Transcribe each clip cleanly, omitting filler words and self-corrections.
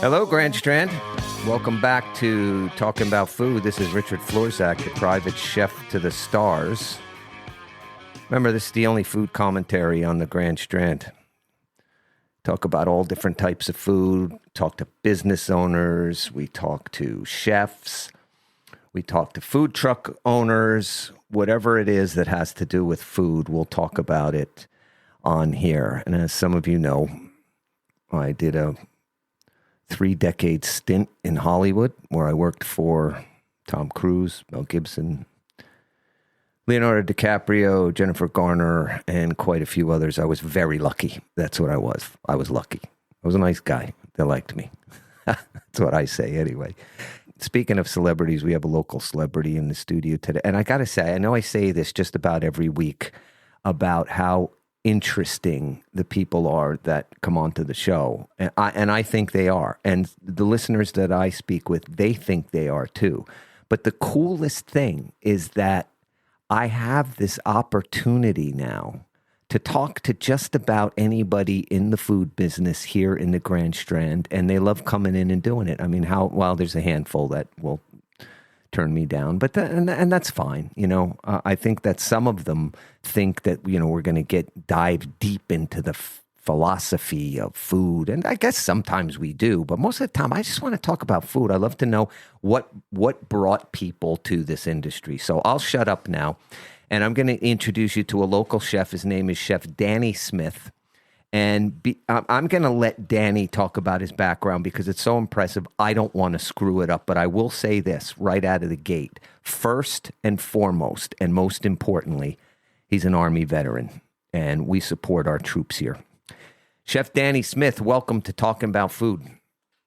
Hello, Grand Strand. Welcome back to Talking About Food. This is Richard Florzak, the private chef to the stars. Remember, this is the only food commentary on the Grand Strand. Talk about all different types of food, talk to business owners, we talk to chefs, we talk to food truck owners, whatever it is that has to do with food, we'll talk about it on here. And as some of you know, I did a 3-decade stint in Hollywood where I worked for Tom Cruise, Mel Gibson, Leonardo DiCaprio, Jennifer Garner, and quite a few others. I was very lucky. That's what I was. I was lucky. I was a nice guy. They liked me. That's what I say anyway. Speaking of celebrities, we have a local celebrity in the studio today. And I got to say, I know I say this just about every week about how interesting the people are that come onto the show. And I think they are. And the listeners that I speak with, they think they are too. But the coolest thing is that I have this opportunity now to talk to just about anybody in the food business here in the Grand Strand, and they love coming in and doing it. I mean, there's a handful that will turn me down, but and that's fine. You know, I think that some of them think that, you know, we're going to dive deep into the philosophy of food, and I guess sometimes we do, but most of the time I just want to talk about food. I love to know what brought people to this industry. So I'll shut up now, and I'm going to introduce you to a local chef. His name is Chef Danny Smith. And I'm going to let Danny talk about his background because it's so impressive. I don't want to screw it up, but I will say this right out of the gate. First and foremost, and most importantly, he's an Army veteran, and we support our troops here. Chef Danny Smith, welcome to Talking About Food.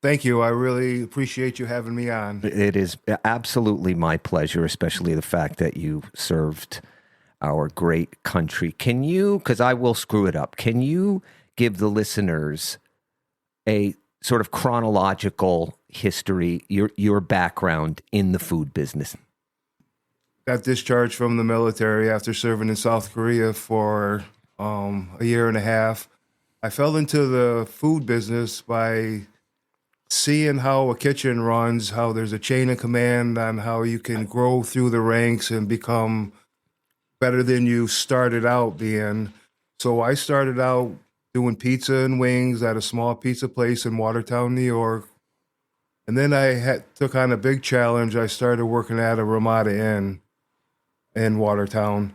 Thank you. I really appreciate you having me on. It is absolutely my pleasure, especially the fact that you served our great country. Can you, because I will screw it up, can you give the listeners a sort of chronological history, your background in the food business? Got discharged from the military after serving in South Korea for a year and a half. I fell into the food business by seeing how a kitchen runs, how there's a chain of command on how you can grow through the ranks and become better than you started out being. So I started out doing pizza and wings at a small pizza place in Watertown, New York. And then I took on a big challenge. I started working at a Ramada Inn in Watertown.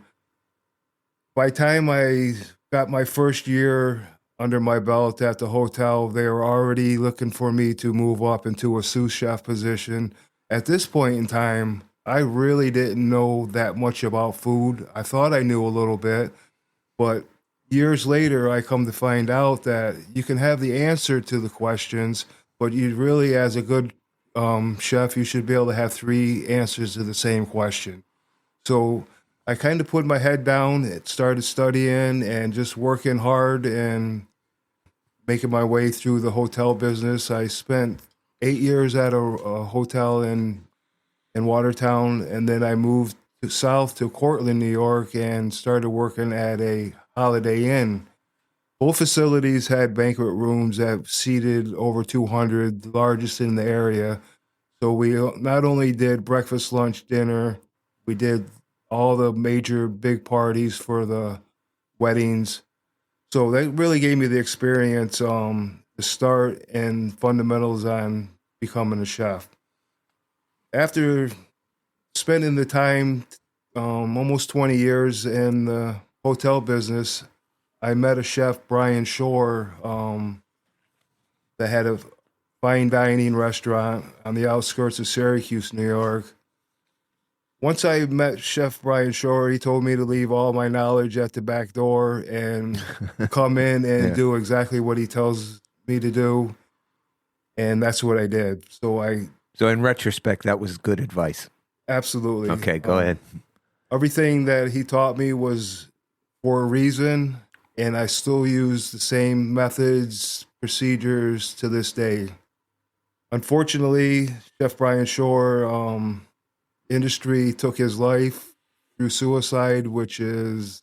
By the time I got my first year under my belt at the hotel, they were already looking for me to move up into a sous chef position. At this point in time, I really didn't know that much about food. I thought I knew a little bit, but years later, I come to find out that you can have the answer to the questions, but you really, as a good chef, you should be able to have 3 answers to the same question. So I kind of put my head down, started studying and just working hard and making my way through the hotel business. I spent 8 years at a hotel in Watertown, and then I moved south to Cortland, New York, and started working at a Holiday Inn. Both facilities had banquet rooms that seated over 200, the largest in the area. So we not only did breakfast, lunch, dinner, we did all the major big parties for the weddings. So that really gave me the experience, the start and fundamentals on becoming a chef. After spending the time, almost 20 years in the hotel business, I met a chef, Brian Shore, that had a fine dining restaurant on the outskirts of Syracuse, New York. Once I met Chef Brian Shore, he told me to leave all my knowledge at the back door and come in and do exactly what he tells me to do. And that's what I did. So in retrospect, that was good advice. Absolutely. Okay, go ahead. Everything that he taught me was for a reason, and I still use the same methods, procedures to this day. Unfortunately, Chef Brian Shore, industry took his life through suicide, which is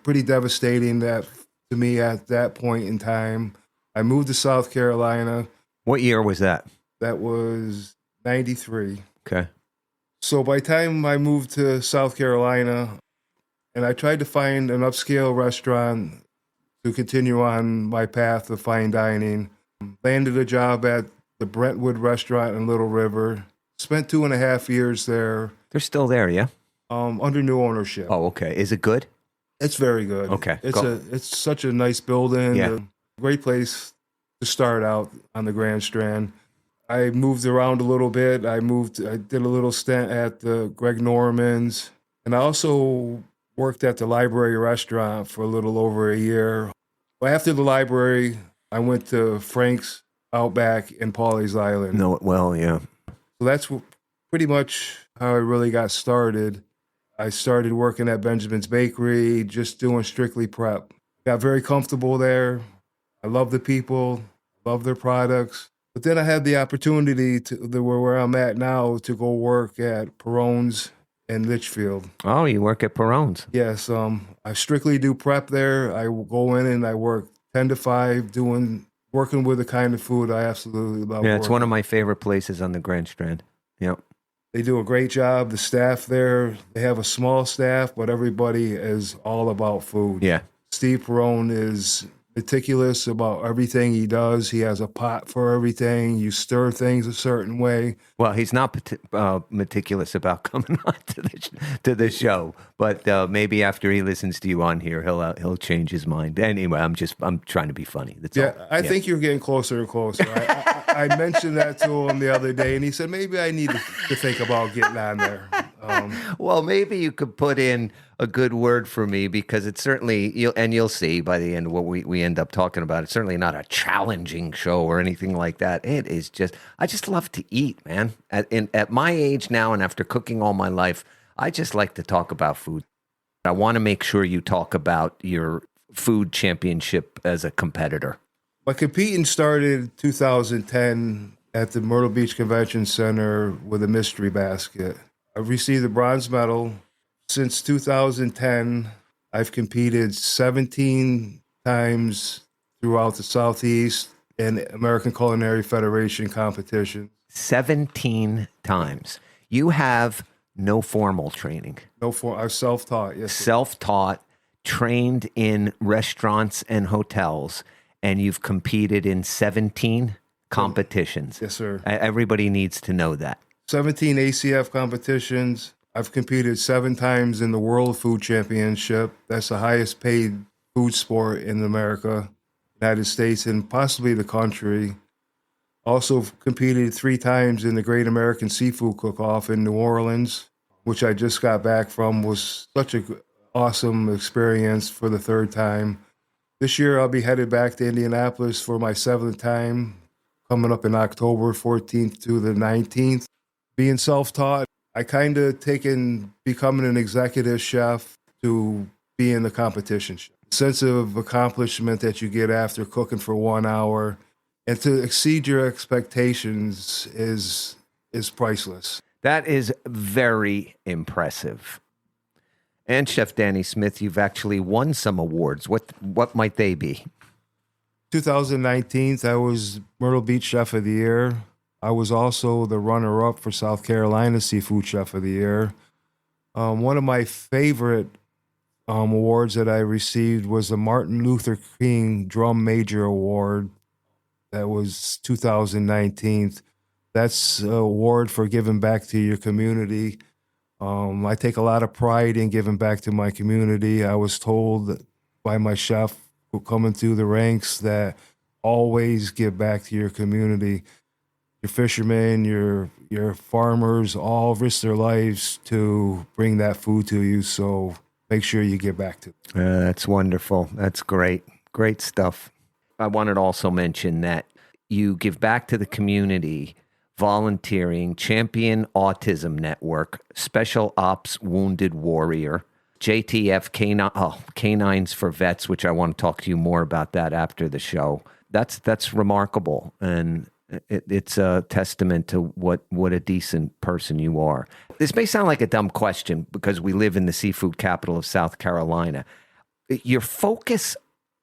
pretty devastating that to me at that point in time. I moved to South Carolina. What year was that? That was 93. Okay. So by the time I moved to South Carolina, and I tried to find an upscale restaurant to continue on my path of fine dining, landed a job at the Brentwood restaurant in Little River, spent 2.5 years there. They're still there, yeah? Under new ownership. Oh, okay. Is it good? It's very good. Okay. It's such a nice building. Yeah. A great place to start out on the Grand Strand. I moved around a little bit. I did a little stint at the Greg Norman's, and I also worked at the Library restaurant for a little over a year. After the library, I went to Frank's Outback in Pawleys Island. Know it well, yeah. So that's pretty much how I really got started. I started working at Benjamin's Bakery, just doing strictly prep. Got very comfortable there. I love the people, love their products. But then I had the opportunity where I'm at now to go work at Perrone's in Litchfield. Oh, you work at Perrone's? Yes, I strictly do prep there. I will go in and I work 10 to 5 working with the kind of food I absolutely love. Yeah, it's one of my favorite places on the Grand Strand. Yep. They do a great job. The staff there, they have a small staff, but everybody is all about food. Yeah. Steve Perrone is meticulous about everything he does. He has a pot for everything. You stir things a certain way. Well, he's not meticulous about coming on to the show, but maybe after he listens to you on here, he'll change his mind. Anyway, I'm trying to be funny. That's all. I think you're getting closer and closer. I mentioned that to him the other day, and he said maybe I need to think about getting on there. Well, maybe you could put in a good word for me, because it's certainly, you'll see by the end of what we end up talking about. It's certainly not a challenging show or anything like that. It is I just love to eat, man. At my age now, and after cooking all my life, I just like to talk about food. I want to make sure you talk about your food championship as a competitor. My competing started 2010 at the Myrtle Beach Convention Center with a mystery basket. I've received a bronze medal. Since 2010, I've competed 17 times throughout the Southeast in American Culinary Federation competition. 17 times. You have no formal training. I'm self-taught, yes. Self-taught, trained in restaurants and hotels, and you've competed in 17 competitions. Yes, sir. Everybody needs to know that. 17 ACF competitions. I've competed 7 times in the World Food Championship. That's the highest paid food sport in America, United States, and possibly the country. Also competed 3 times in the Great American Seafood Cook-Off in New Orleans, which I just got back from. Was such an awesome experience for the 3rd time. This year I'll be headed back to Indianapolis for my 7th time, coming up in October 14th to the 19th. Being self-taught, I kind of taken becoming an executive chef to being the competition chef. The sense of accomplishment that you get after cooking for 1 hour and to exceed your expectations is priceless. That is very impressive. And Chef Danny Smith, you've actually won some awards. What might they be? 2019, I was Myrtle Beach Chef of the Year. I was also the runner-up for South Carolina Seafood Chef of the Year. One of my favorite awards that I received was the Martin Luther King Drum Major Award. That was 2019. That's an award for giving back to your community. I take a lot of pride in giving back to my community. I was told by my chef coming through the ranks that always give back to your community. Your fishermen, your farmers all risk their lives to bring that food to you. So make sure you get back to it. That's wonderful. That's great. Great stuff. I wanted to also mention that you give back to the community, volunteering, Champion Autism Network, Special Ops Wounded Warrior, JTF Canines for Vets, which I want to talk to you more about that after the show. That's remarkable. And It's a testament to what a decent person you are. This may sound like a dumb question because we live in the seafood capital of South Carolina. Your focus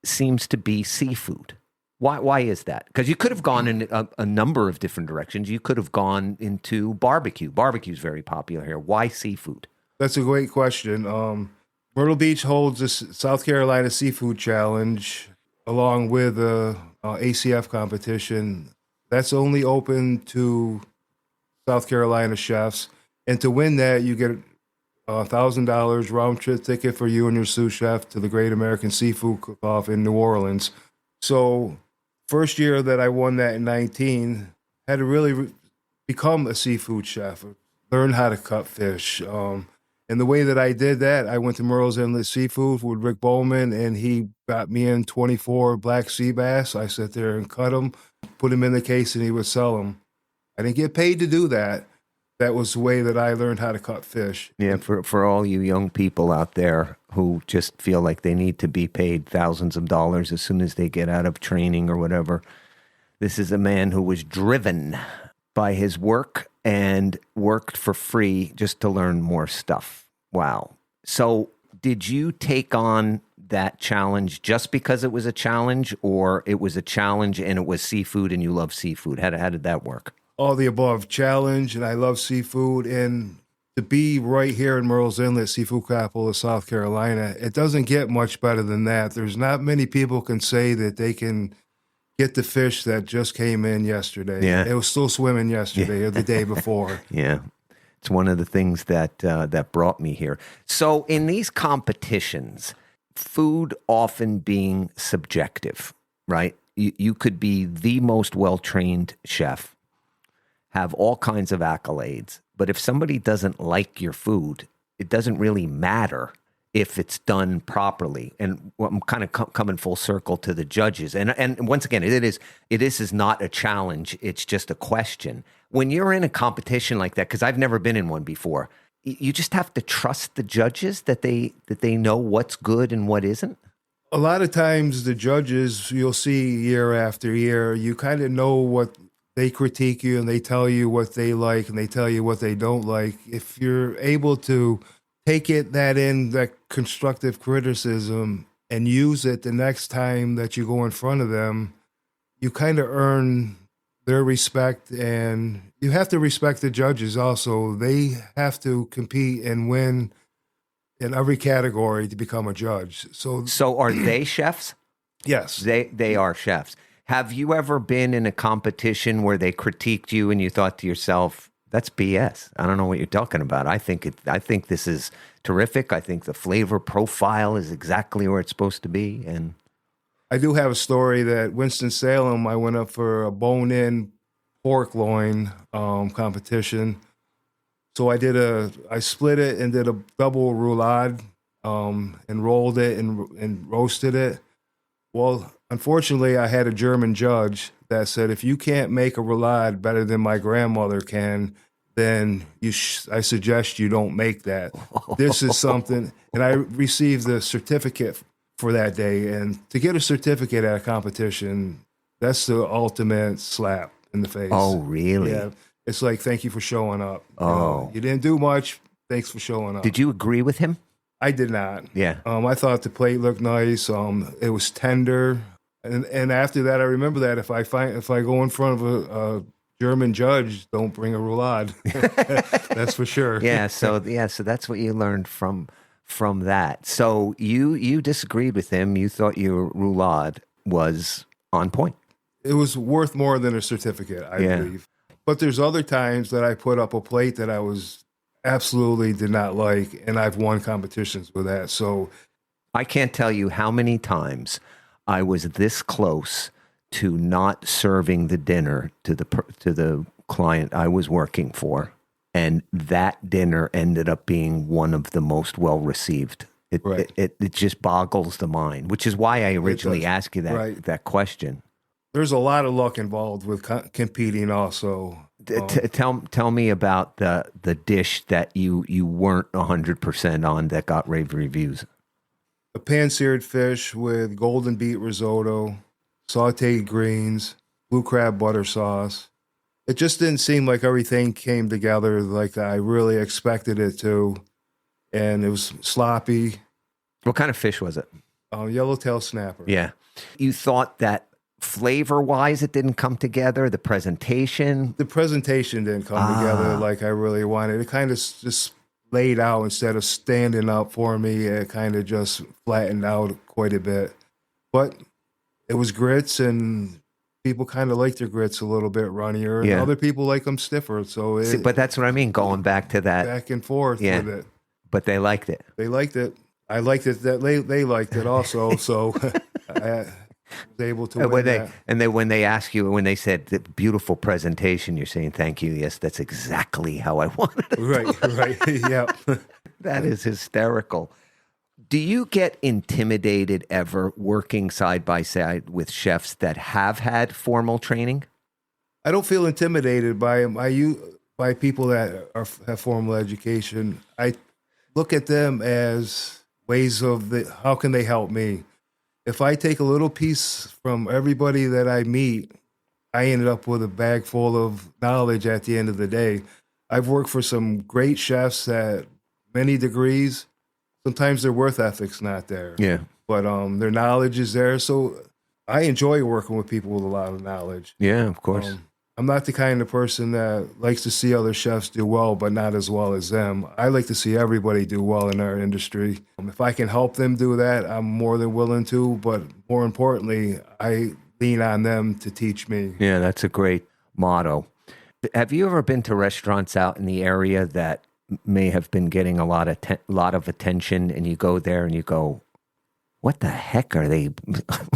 seems to be seafood. Why is that? Because you could have gone in a number of different directions. You could have gone into barbecue. Barbecue is very popular here. Why seafood? That's a great question. Myrtle Beach holds the South Carolina Seafood Challenge along with the ACF competition. That's only open to South Carolina chefs. And to win that, you get a $1,000 round trip ticket for you and your sous chef to the Great American Seafood Cook-Off in New Orleans. So first year that I won that in 19, had to really become a seafood chef, learn how to cut fish. And the way that I did that, I went to Murrells Inlet Seafood with Rick Bowman, and he got me in 24 black sea bass. I sat there and cut them, put them in the case, and he would sell them. I didn't get paid to do that. That was the way that I learned how to cut fish. Yeah, for all you young people out there who just feel like they need to be paid thousands of dollars as soon as they get out of training or whatever, this is a man who was driven by his work and worked for free just to learn more stuff. Wow. So did you take on that challenge just because it was a challenge, or it was a challenge and it was seafood and you love seafood? How did that work? All the above. Challenge, and I love seafood. And to be right here in Murrells Inlet, seafood capital of South Carolina, it doesn't get much better than that. There's not many people can say that they can get the fish that just came in yesterday. Yeah. It was still swimming yesterday or the day before. Yeah. It's one of the things that brought me here. So in these competitions, food often being subjective, right? You could be the most well-trained chef, have all kinds of accolades, but if somebody doesn't like your food, it doesn't really matter if it's done properly. And I'm kind of coming full circle to the judges. And once again, it is not a challenge. It's just a question. When you're in a competition like that, because I've never been in one before, you just have to trust the judges that they know what's good and what isn't. A lot of times the judges, you'll see year after year, you kind of know what they critique you and they tell you what they like and they tell you what they don't like. If you're able to take that constructive criticism and use it the next time that you go in front of them, you kind of earn their respect, and you have to respect the judges also. They have to compete and win in every category to become a judge. So are they chefs? Yes. They are chefs. Have you ever been in a competition where they critiqued you and you thought to yourself, that's BS. I don't know what you're talking about. I think this is terrific. I think the flavor profile is exactly where it's supposed to be. And I do have a story that Winston-Salem, I went up for a bone-in pork loin competition. So I split it and did a double roulade and rolled it and roasted it. Well, unfortunately, I had a German judge that said, if you can't make a roulade better than my grandmother can, then I suggest you don't make that. This is something, and I received the certificate for that day. And to get a certificate at a competition, that's the ultimate slap in the face. Oh, really? Yeah. It's like, thank you for showing up. Oh. You didn't do much. Thanks for showing up. Did you agree with him? I did not. Yeah. I thought the plate looked nice. It was tender. And after that, I remember that if I go in front of a German judge, don't bring a roulade. That's for sure. Yeah. So that's what you learned from that. So you disagreed with him. You thought your roulade was on point. It was worth more than a certificate, I believe. But there's other times that I put up a plate that I absolutely did not like, and I've won competitions with that. So I can't tell you how many times I was this close to not serving the dinner to the client I was working for, and that dinner ended up being one of the most well received. It just boggles the mind, which is why I originally asked you that question. There's a lot of luck involved with competing also. Tell me about the dish that you weren't 100% on that got rave reviews. A pan-seared fish with golden beet risotto, sautéed greens, blue crab butter sauce. It just didn't seem like everything came together like I really expected it to. And it was sloppy. What kind of fish was it? Yellowtail snapper. Yeah. You thought that flavor-wise it didn't come together, the presentation? The presentation didn't come together like I really wanted. It kind of just laid out instead of standing up for me. It kind of just flattened out quite a bit. But it was grits, and people kind of like their grits a little bit runnier, and other people like them stiffer. So See, but that's what I mean, going back to that. Back and forth with it. But they liked it. They liked it. I liked it. That they liked it also. So I was able to win that. And then when they ask you, when they said the beautiful presentation, you're saying thank you. Yes, that's exactly how I wanted it. Right. Yeah. That is hysterical. Do you get intimidated ever working side by side with chefs that have had formal training? I don't feel intimidated by them. By people that have formal education. I look at them as ways of how can they help me? If I take a little piece from everybody that I meet, I ended up with a bag full of knowledge at the end of the day. I've worked for some great chefs at many degrees. Sometimes their work ethic's not there. Yeah. But their knowledge is there. So I enjoy working with people with a lot of knowledge. Yeah, of course. I'm not the kind of person that likes to see other chefs do well, but not as well as them. I like to see everybody do well in our industry. If I can help them do that, I'm more than willing to. But more importantly, I lean on them to teach me. Yeah, that's a great motto. Have you ever been to restaurants out in the area that may have been getting a lot of attention, and you go there and you go, what the heck are they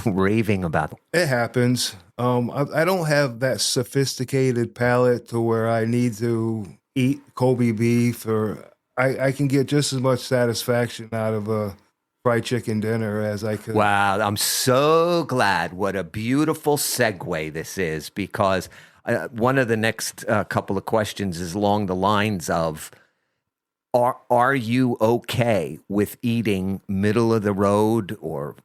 raving about? It happens. I don't have that sophisticated palate to where I need to eat Kobe beef, or I can get just as much satisfaction out of a fried chicken dinner as I could. Wow, I'm so glad. What a beautiful segue this is, because one of the next couple of questions is along the lines of, Are you okay with eating middle of the road or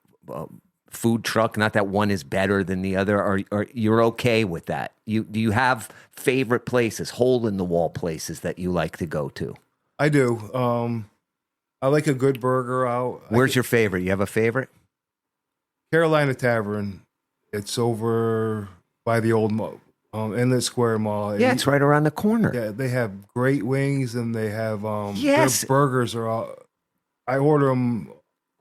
food truck? Not that one is better than the other. Or you're okay with that? Do you have favorite places, hole in the wall places that you like to go to? I do. I like a good burger out. Where's your favorite? You have a favorite? Carolina Tavern. It's over by the old Inlet Square Mall. Yeah, it's right around the corner. Yeah, they have great wings, and they have yes, their burgers are all. I order them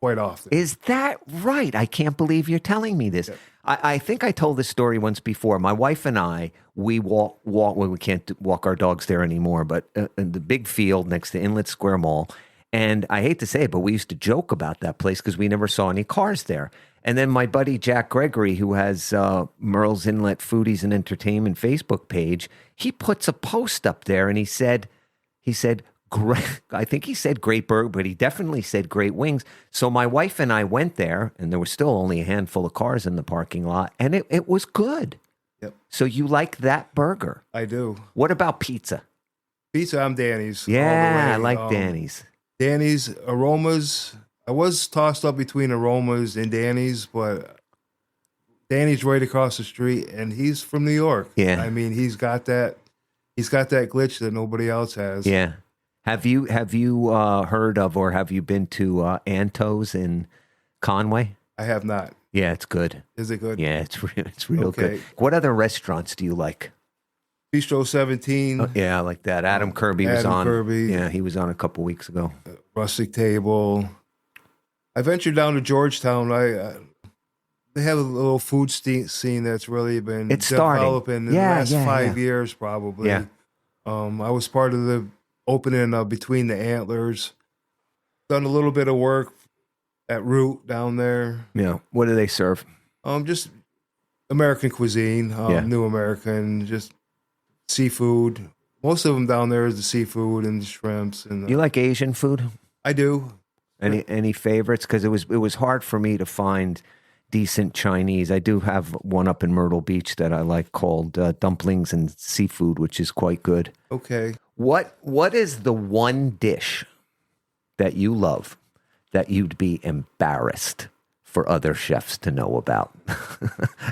quite often. Is that right? I can't believe you're telling me this. Yeah. I think I told this story once before. My wife and I, we walk. Well, we can't walk our dogs there anymore, but in the big field next to Inlet Square Mall. And I hate to say it, but we used to joke about that place because we never saw any cars there. And then my buddy Jack Gregory, who has Merle's Inlet Foodies and Entertainment Facebook page, he puts a post up there, and he said, great, I think he said great burger, but he definitely said great wings. So my wife and I went there, and there was still only a handful of cars in the parking lot, and it was good. Yep. So you like that burger? I do. What about pizza? Pizza, I'm Danny's. Yeah, I like Danny's. Danny's, Aromas. I was tossed up between Aromas and Danny's, but Danny's right across the street, and he's from New York. Yeah. I mean, he's got that glitch that nobody else has. Yeah. Have you heard of, or have you been to Anto's in Conway? I have not. Yeah, it's good. Is it good? Yeah, it's real good. What other restaurants do you like? Bistro 17. Oh, yeah, I like that. Adam Kirby was on. Kirby. Yeah, he was on a couple weeks ago. Rustic Table. I ventured down to Georgetown. They have a little food scene that's really been developing in the last 5 years, probably. Yeah. I was part of the opening of Between the Antlers. Done a little bit of work at Root down there. Yeah. What do they serve? Just American cuisine, New American, just seafood. Most of them down there is the seafood and the shrimps. And you like Asian food? I do. Any favorites? Because it was hard for me to find decent Chinese. I do have one up in Myrtle Beach that I like called Dumplings and Seafood, which is quite good. Okay. What is the one dish that you love that you'd be embarrassed for other chefs to know about.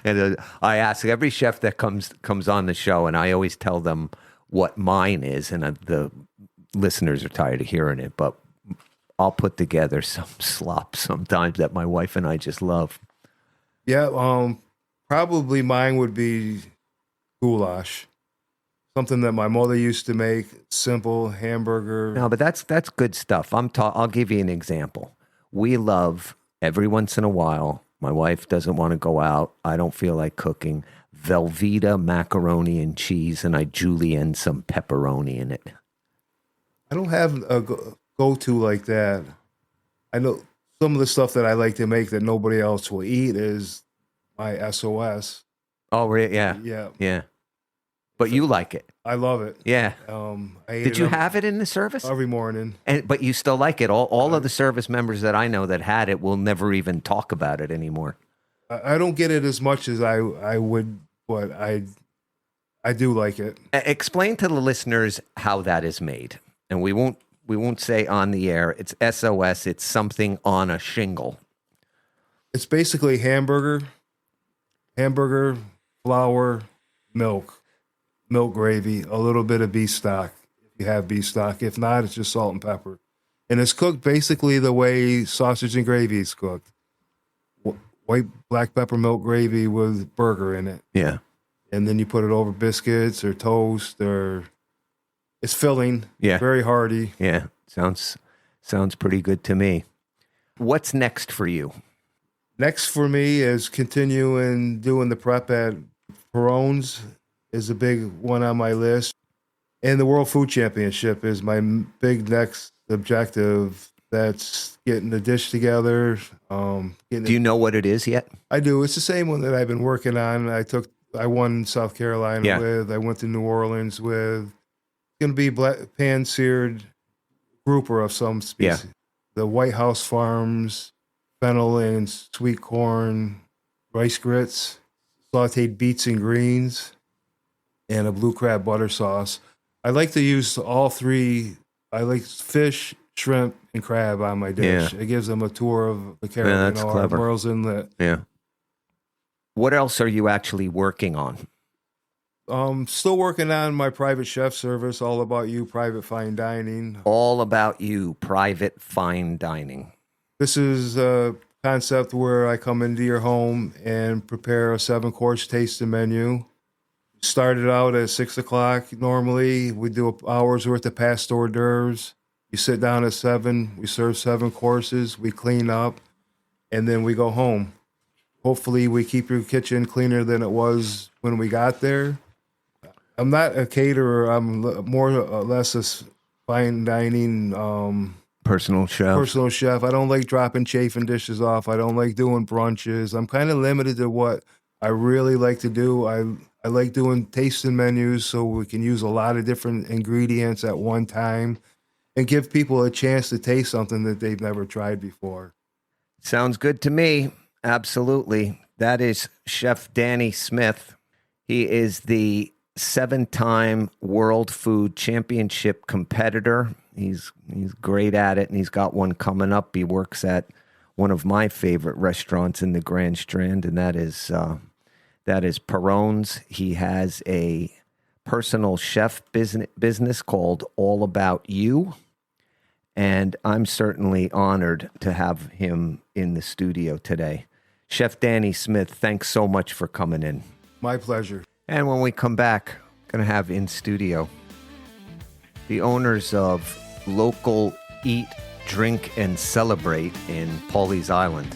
And I ask every chef that comes on the show, and I always tell them what mine is, and the listeners are tired of hearing it, but I'll put together some slop sometimes that my wife and I just love. Yeah, probably mine would be goulash. Something that my mother used to make, simple hamburger. No, but that's good stuff. I'll give you an example. We love, every once in a while, my wife doesn't want to go out, I don't feel like cooking, Velveeta macaroni and cheese, and I julienne some pepperoni in it. I don't have a go-to like that. I know some of the stuff that I like to make that nobody else will eat is my SOS. Oh, really? Yeah. Yeah. Yeah. But you like it. I love it. Yeah. I eat Did you have it in the service? every morning? But you still like it. All of the service members that I know that had it will never even talk about it anymore. I don't get it as much as I would, but I do like it. Explain to the listeners how that is made. And we won't say on the air. It's SOS. It's something on a shingle. It's basically hamburger, flour, milk gravy, a little bit of beef stock if you have beef stock. If not, it's just salt and pepper. And it's cooked basically the way sausage and gravy is cooked. White black pepper milk gravy with burger in it. Yeah. And then you put it over biscuits or toast, or it's filling. Yeah. Very hearty. Yeah. Sounds pretty good to me. What's next for you? Next for me is continuing doing the prep at Pawleys is a big one on my list. And the World Food Championship is my big next objective. That's getting the dish together. Do you know what it is yet? I do. It's the same one that I've been working on. I won South Carolina with. I went to New Orleans with. It's going to be pan-seared grouper of some species. Yeah. The White House Farms, fennel and sweet corn, rice grits, sauteed beets and greens, and a blue crab butter sauce. I like to use all three. I like fish, shrimp, and crab on my dish. Yeah. It gives them a tour of the Carolina that's clever. Murrells Inlet. Yeah. What else are you actually working on? Still working on my private chef service, All About You Private Fine Dining. All About You Private Fine Dining. This is a concept where I come into your home and prepare a 7-course tasting menu. Started out at 6 o'clock. Normally, we do an hour's worth of past hors d'oeuvres. You sit down at 7. We serve 7 courses. We clean up, and then we go home. Hopefully, we keep your kitchen cleaner than it was when we got there. I'm not a caterer. I'm more or less a fine dining Personal chef. I don't like dropping chafing dishes off. I don't like doing brunches. I'm kind of limited to what I really like to do. I like doing tasting menus so we can use a lot of different ingredients at one time and give people a chance to taste something that they've never tried before. Sounds good to me. Absolutely. That is Chef Danny Smith. He is the 7-time World Food Championship competitor. He's great at it, and he's got one coming up. He works at one of my favorite restaurants in the Grand Strand, and that is Pawleys. He has a personal chef business called All About You, and I'm certainly honored to have him in the studio today. Chef Danny Smith, thanks so much for coming in. My pleasure. And when we come back, going to have in studio the owners of Local Eat, Drink, and Celebrate in Pawleys Island,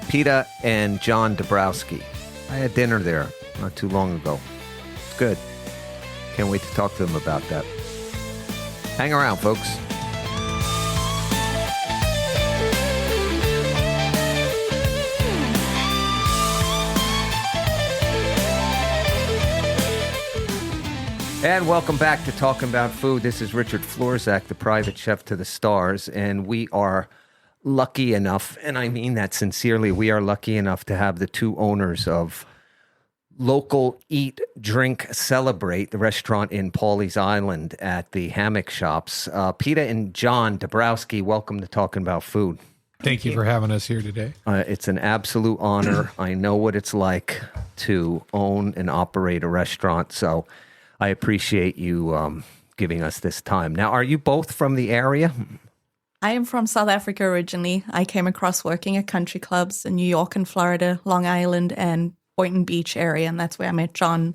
Peta and John Dabrowski. I had dinner there not too long ago. It's good. Can't wait to talk to them about that. Hang around, folks. And welcome back to Talking About Food. This is Richard Florzak, the private chef to the stars, and we are lucky enough, and I mean that sincerely, we are lucky enough to have the two owners of Local Eat, Drink, Celebrate, the restaurant in Pawleys Island at the Hammock Shops. Peta and John Dabrowski, welcome to Talking About Food. Thank you for having us here today. It's an absolute honor. I know what it's like to own and operate a restaurant, so I appreciate you giving us this time. Now, are you both from the area? I am from South Africa originally. I came across working at country clubs in New York and Florida, Long Island, and Boynton Beach area, and that's where I met John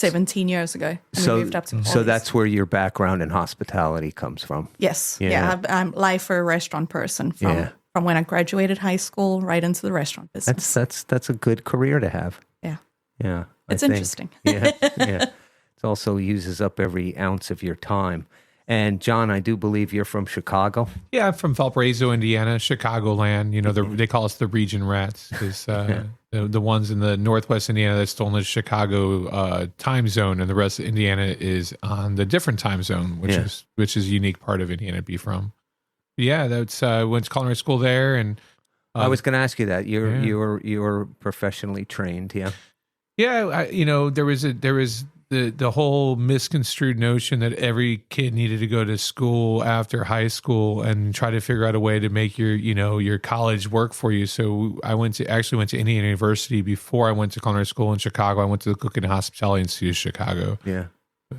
17 years ago. And we moved up to Pawleys. So that's where your background in hospitality comes from? Yes. Yeah. I'm life for a restaurant person from when I graduated high school right into the restaurant business. That's a good career to have. Yeah. Yeah. It's interesting. Yeah. It also uses up every ounce of your time. And John, I do believe you're from Chicago. Yeah, I'm from Valparaiso, Indiana, Chicagoland. You know, they call us the region rats because the ones in the Northwest Indiana that's still in the Chicago time zone, and the rest of Indiana is on the different time zone, which is a unique part of Indiana to be from. Yeah, that's went to culinary school there, and I was going to ask you that you're professionally trained, yeah. Yeah, there was the whole misconstrued notion that every kid needed to go to school after high school and try to figure out a way to make your college work for you. So I actually went to Indiana University before I went to culinary school in Chicago. I went to the Cooking and Hospitality Institute of Chicago. Yeah,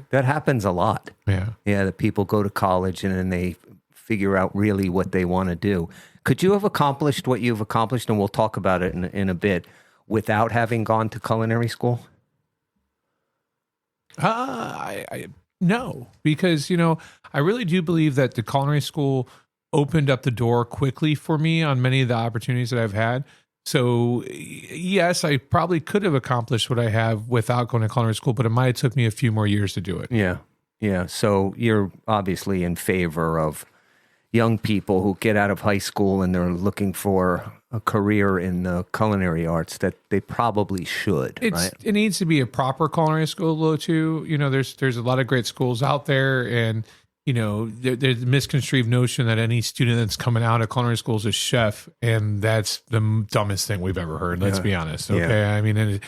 that happens a lot. Yeah, that people go to college and then they figure out really what they want to do. Could you have accomplished what you've accomplished, and we'll talk about it in a bit, without having gone to culinary school? No, because, I really do believe that the culinary school opened up the door quickly for me on many of the opportunities that I've had. So yes, I probably could have accomplished what I have without going to culinary school, but it might have took me a few more years to do it. Yeah. Yeah. So you're obviously in favor of young people who get out of high school and they're looking for a career in the culinary arts, that they probably should, right? It needs to be a proper culinary school, though, too. There's a lot of great schools out there, and, there's a misconstrued notion that any student that's coming out of culinary school is a chef, and that's the dumbest thing we've ever heard. Let's be honest, okay? Yeah. I mean,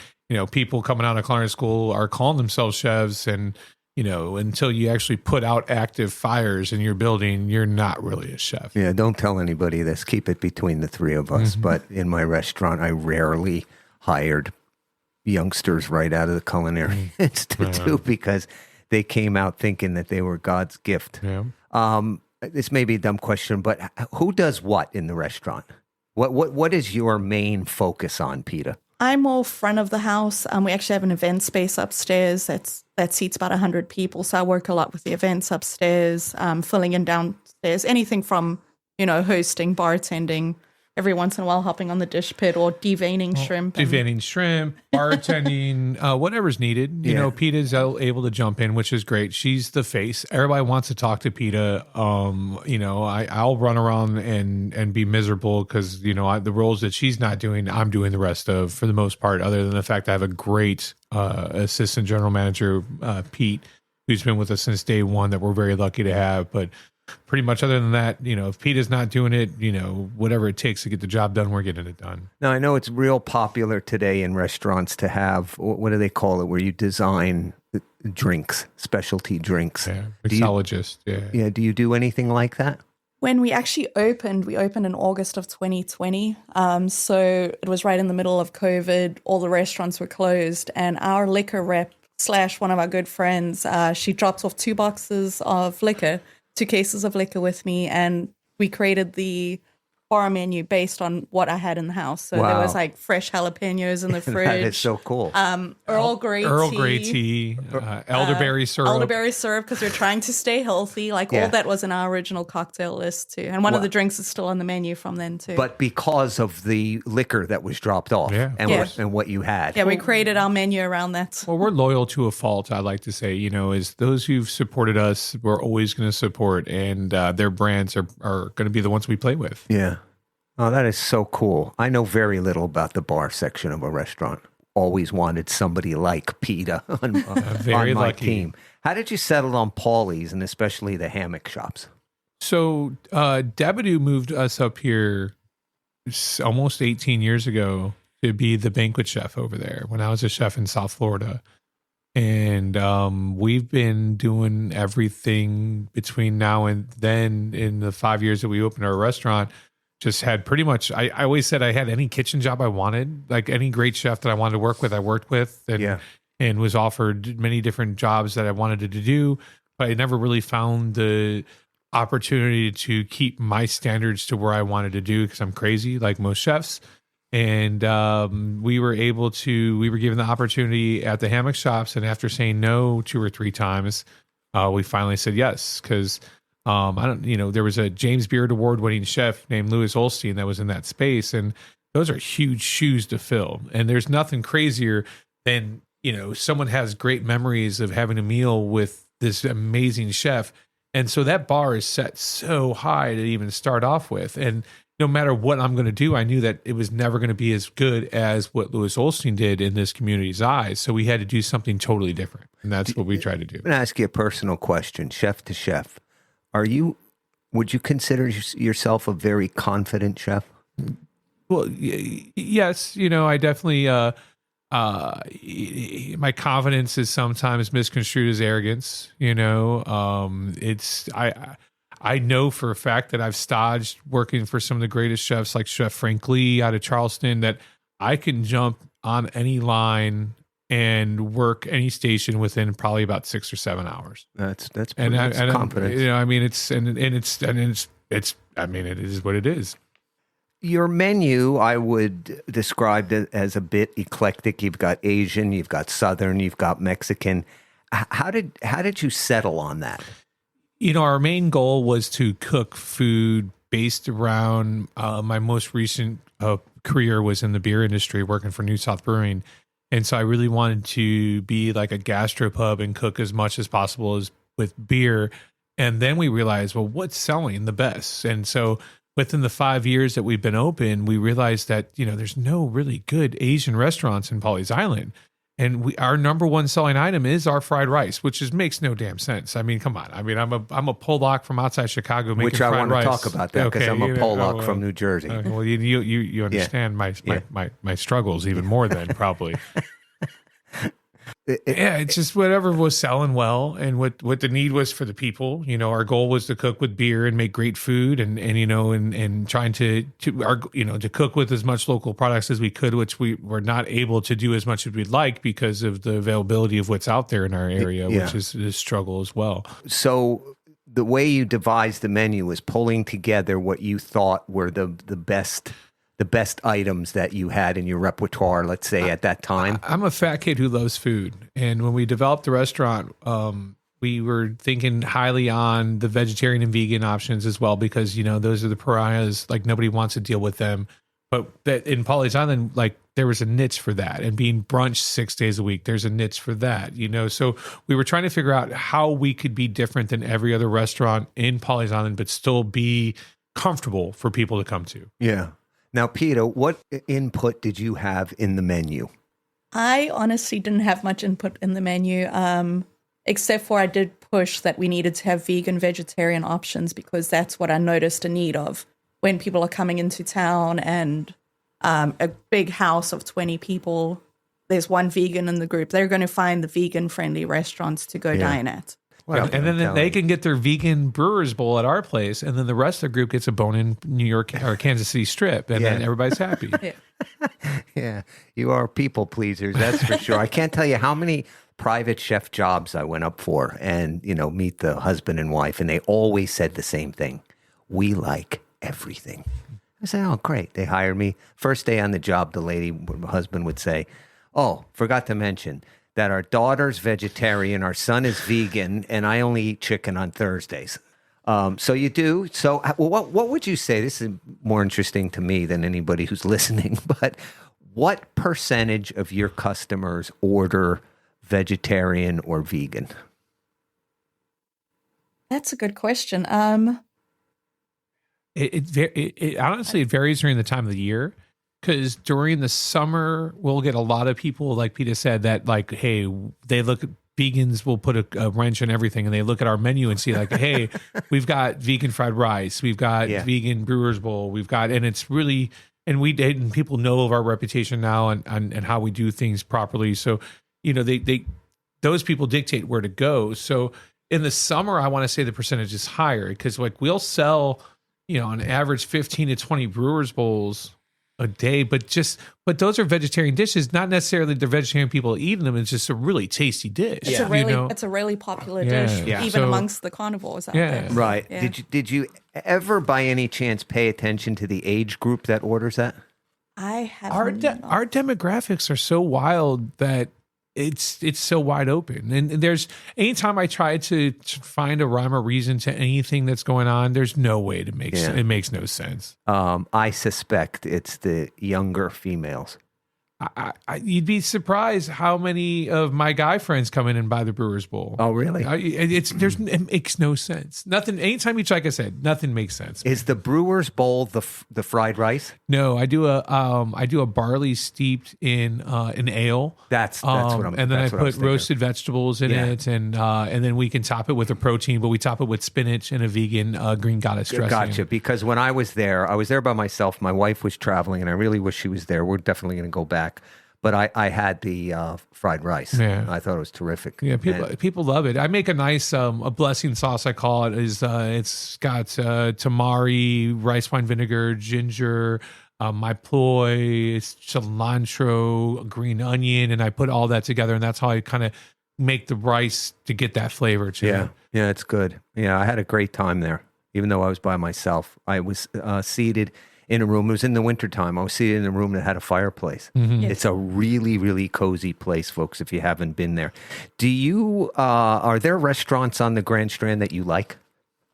people coming out of culinary school are calling themselves chefs, and until you actually put out active fires in your building, you're not really a chef. Yeah, don't tell anybody this. Keep it between the three of us. Mm-hmm. But in my restaurant, I rarely hired youngsters right out of the Culinary Institute because they came out thinking that they were God's gift. Yeah. This may be a dumb question, but who does what in the restaurant? What is your main focus on, Peta? I'm more front of the house. We actually have an event space upstairs that seats about 100 people. So I work a lot with the events upstairs, filling in downstairs, anything from, hosting, bartending, every once in a while hopping on the dish pit or deveining shrimp. Deveining shrimp, bartending, whatever's needed. Peta's able to jump in, which is great. She's the face. Everybody wants to talk to Peta. I'll run around and be miserable because, the roles that she's not doing, I'm doing the rest of, for the most part, other than the fact I have a great assistant general manager, Pete, who's been with us since day one, that we're very lucky to have. But pretty much other than that, if Peta's not doing it, whatever it takes to get the job done, we're getting it done. Now, I know it's real popular today in restaurants to have, what do they call it, where you design drinks, specialty drinks. Yeah, mixologist. Yeah. Do you do anything like that? When we actually opened in August of 2020. So it was right in the middle of COVID. All the restaurants were closed, and our liquor rep / one of our good friends, she dropped off 2 boxes of liquor, 2 cases of liquor with me, and we created the bar menu based on what I had in the house. So there was like fresh jalapenos in the fridge. That is so cool. Earl Grey tea, elderberry syrup. Elderberry syrup, because we're trying to stay healthy. All that was in our original cocktail list too. And one of the drinks is still on the menu from then too. But because of the liquor that was dropped off and what you had. Yeah, we created our menu around that. Well, we're loyal to a fault, I like to say. Is those who've supported us, we're always going to support. And their brands are going to be the ones we play with. Yeah. Oh, that is so cool. I know very little about the bar section of a restaurant. Always wanted somebody like Peta on my team. How did you settle on Pawleys and especially the hammock shops? So Dabadoo moved us up here almost 18 years ago to be the banquet chef over there when I was a chef in South Florida. And we've been doing everything between now and then in the 5 years that we opened our restaurant. just had pretty much, I always said I had any kitchen job I wanted, like any great chef that I wanted to work with, I worked with, and was offered many different jobs that I wanted to do, but I never really found the opportunity to keep my standards to where I wanted to do, because I'm crazy like most chefs. And we were given the opportunity at the hammock shops, and after saying no 2 or 3 times, we finally said yes, because there was a James Beard Award winning chef named Louis Olstein that was in that space, and those are huge shoes to fill. And there's nothing crazier than, someone has great memories of having a meal with this amazing chef. And so that bar is set so high to even start off with. And no matter what I'm going to do, I knew that it was never going to be as good as what Louis Olstein did in this community's eyes. So we had to do something totally different. And that's what we tried to do. I'm going to ask you a personal question, chef to chef. Would you consider yourself a very confident chef? Well, yes. I definitely, my confidence is sometimes misconstrued as arrogance. I know for a fact that I've staged working for some of the greatest chefs, like Chef Frank Lee out of Charleston, that I can jump on any line and work any station within probably about 6 or 7 hours. That's confidence. It is what it is. Your menu, I would describe it as a bit eclectic. You've got Asian, you've got Southern, you've got Mexican. How did you settle on that? Our main goal was to cook food based around my most recent career was in the beer industry, working for New South Brewing. And so I really wanted to be like a gastropub and cook as much as possible with beer. And then we realized, well, what's selling the best? And so within the 5 years that we've been open, we realized that, there's no really good Asian restaurants in Pawleys Island. And our number one selling item is our fried rice, which makes no damn sense. I mean, come on. I mean, I'm a Pollock from outside Chicago making which fried rice. I want to talk about that because I'm a Pollock from New Jersey. Well, you understand my struggles even more than probably. It's just whatever was selling well and what the need was for the people. Our goal was to cook with beer and make great food and trying to cook with as much local products as we could, which we were not able to do as much as we'd like because of the availability of what's out there in our area, which is a struggle as well. So the way you devised the menu was pulling together what you thought were the best items that you had in your repertoire, let's say, at that time? I'm a fat kid who loves food. And when we developed the restaurant, we were thinking highly on the vegetarian and vegan options as well, because, those are the pariahs. Like, nobody wants to deal with them. But that in Pawleys Island, like, there was a niche for that. And being brunch 6 days a week, there's a niche for that, So we were trying to figure out how we could be different than every other restaurant in Pawleys Island, but still be comfortable for people to come to. Yeah. Now, Peta, what input did you have in the menu? I honestly didn't have much input in the menu, except for I did push that we needed to have vegan, vegetarian options, because that's what I noticed a need of when people are coming into town and a big house of 20 people, there's one vegan in the group. They're going to find the vegan-friendly restaurants to go dine at. Well, and then they can get their vegan Brewers Bowl at our place, and then the rest of the group gets a bone in New York or Kansas City strip, and then everybody's happy. Yeah, you are people pleasers, that's for sure. I can't tell you how many private chef jobs I went up for and, meet the husband and wife, and they always said the same thing. We like everything. I said, oh, great. They hired me. First day on the job, the husband would say, oh, forgot to mention that our daughter's vegetarian, our son is vegan, and I only eat chicken on Thursdays. So you do. So what would you say? This is more interesting to me than anybody who's listening, but what percentage of your customers order vegetarian or vegan? That's a good question. It honestly, it varies during the time of the year. Because during the summer, we'll get a lot of people, like Peta said, that like, hey, they look at vegans will put a wrench in everything, and they look at our menu and see like, hey, we've got vegan fried rice, we've got vegan Brewers Bowl, we've got, and it's really, and people know of our reputation now and how we do things properly. So, those people dictate where to go. So in the summer, I want to say the percentage is higher because like we'll sell on average 15 to 20 Brewers Bowls a day, but those are vegetarian dishes, not necessarily the vegetarian people eating them. It's just a really tasty dish. It's a really popular dish, even amongst the carnivores out there. Right. Yeah. Did you ever by any chance pay attention to the age group that orders that? I have our demographics are so wild that it's so wide open. And there's anytime I try to find a rhyme or reason to anything that's going on, there's no way to make sense. It makes no sense. I suspect it's the younger females. You'd be surprised how many of my guy friends come in and buy the Brewers Bowl. Oh, really? It makes no sense. Nothing. Anytime like I said, nothing makes sense. Is the Brewers Bowl the fried rice? No, I do a barley steeped in an ale. That's what I'm. And then I put roasted vegetables in it, and then we can top it with a protein, but we top it with spinach and a vegan green goddess dressing. Gotcha. Because when I was there by myself. My wife was traveling, and I really wish she was there. We're definitely going to go back. But I had the fried rice. Yeah. I thought it was terrific. Yeah, people love it. I make a nice a blessing sauce. I call it. It's got tamari, rice wine vinegar, ginger, my ploy, cilantro, green onion, and I put all that together, and that's how I kind of make the rice to get that flavor to it. Yeah, it's good. Yeah, I had a great time there, even though I was by myself. I was seated in a room. It was in the wintertime. I was seated in a room that had a fireplace. Mm-hmm. It's a really, really cozy place, folks, if you haven't been there. Do you, are there restaurants on the Grand Strand that you like,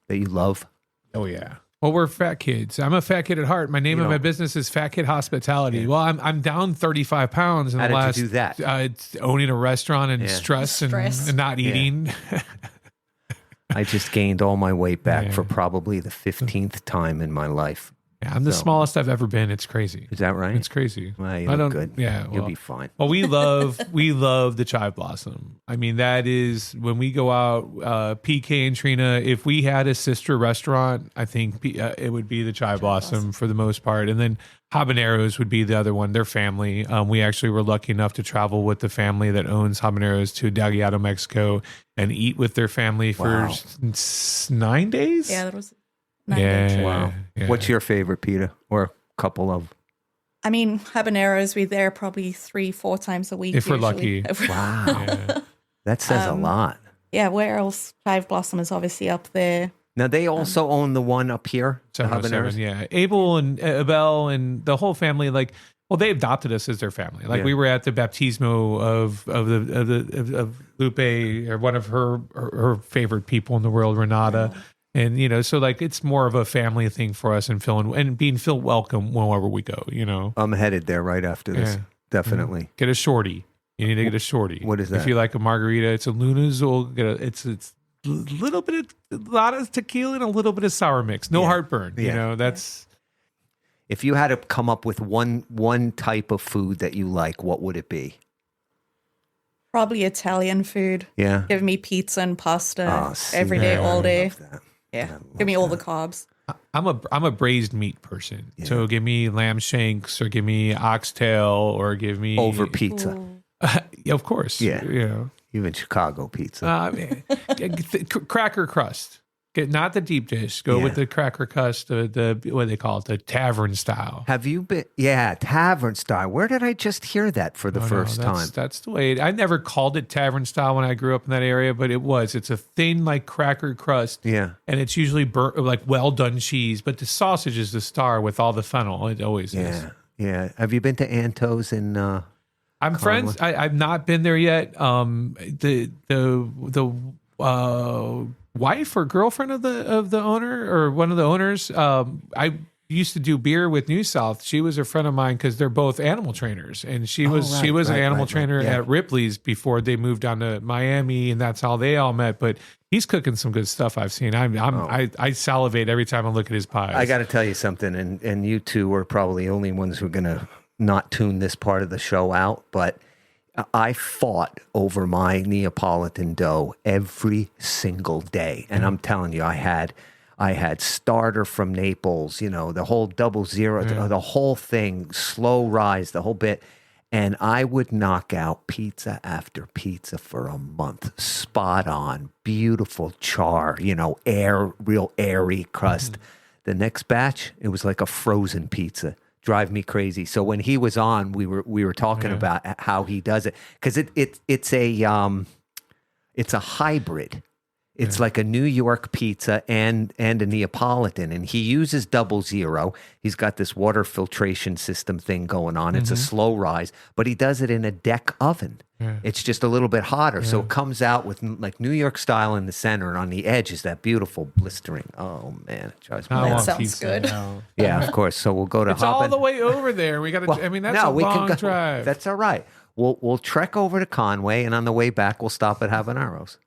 that you love? Oh, yeah. Well, we're fat kids. I'm a fat kid at heart. My name of my business is Fat Kid Hospitality. Yeah. Well, I'm down 35 pounds in the last... How did you do that? Owning a restaurant and stress. And not eating. Yeah. I just gained all my weight back for probably the 15th time in my life. Yeah, I'm the smallest I've ever been. It's crazy. Is that right? It's crazy. Well, you look good. Yeah, you'll be fine. Well, we love the Chive Blossom. I mean, that is when we go out. PK and Trina. If we had a sister restaurant, I think it would be the Chive Blossom for the most part, and then Habaneros would be the other one. Their family. We actually were lucky enough to travel with the family that owns Habaneros to Daguiado, Mexico, and eat with their family for 9 days. Yeah, that was. Wow. Yeah. What's your favorite, Peta, or a couple of? I mean, habaneros, we're there probably 3-4 times a week. If we're lucky. Wow. Yeah. That says a lot. Yeah, where else? Chive Blossom is obviously up there. Now, they also own the one up here? 707, yeah. Abel and Abel and the whole family, they adopted us as their family. We were at the baptismo of Lupe, or one of her favorite people in the world, Renata. Yeah. And, so it's more of a family thing for us and being feel welcome wherever we go, I'm headed there right after this. Definitely. Get a shorty. You need to get a shorty. What is that? If you like a margarita, it's a Luna's. It's a lot of tequila and a little bit of sour mix. No heartburn. That's. If you had to come up with one type of food that you like, what would it be? Probably Italian food. Yeah. Give me pizza and pasta every day, all day. Yeah. Give me all the carbs. I'm a braised meat person. Yeah. So give me lamb shanks, or give me oxtail, or give me over pizza. Yeah, of course. Yeah. Even Chicago pizza. Cracker crust. Not the deep dish. Go with the cracker crust, the what do they call it, the tavern style. Have you been? Yeah, tavern style. Where did I just hear that for the first time? That's the way. I never called it tavern style when I grew up in that area, but it was. It's a thin cracker crust. Yeah, and it's usually well done cheese, but the sausage is the star with all the fennel. It always is. Yeah. Have you been to Anto's in? I'm friends. I've not been there yet. Wife or girlfriend of the owner, or one of the owners. I used to do beer with New South. She was a friend of mine because they're both animal trainers, and she was an animal trainer at Ripley's before they moved down to Miami, and that's how they all met. But he's cooking some good stuff I've seen. I salivate every time I look at his pies. I got to tell you something, and you two are probably the only ones who are going to not tune this part of the show out, but I fought over my Neapolitan dough every single day. And I'm telling you, I had starter from Naples, the whole 00, the whole thing, slow rise, the whole bit. And I would knock out pizza after pizza for a month. Spot on, beautiful char, real airy crust. The next batch, it was like a frozen pizza. Drive me crazy. So when he was on, we were talking about how he does it, because it's a hybrid. It's like a New York pizza and a Neapolitan, and he uses 00. He's got this water filtration system thing going on. It's a slow rise, but he does it in a deck oven. Yeah. It's just a little bit hotter, so it comes out with like New York style in the center, and on the edge is that beautiful blistering. Oh man, it drives me. That sounds good. Yeah, of course. So we'll go to. It's all the way over there. We got to. I mean, that's a long drive. That's all right. We'll trek over to Conway, and on the way back, we'll stop at Habaneros.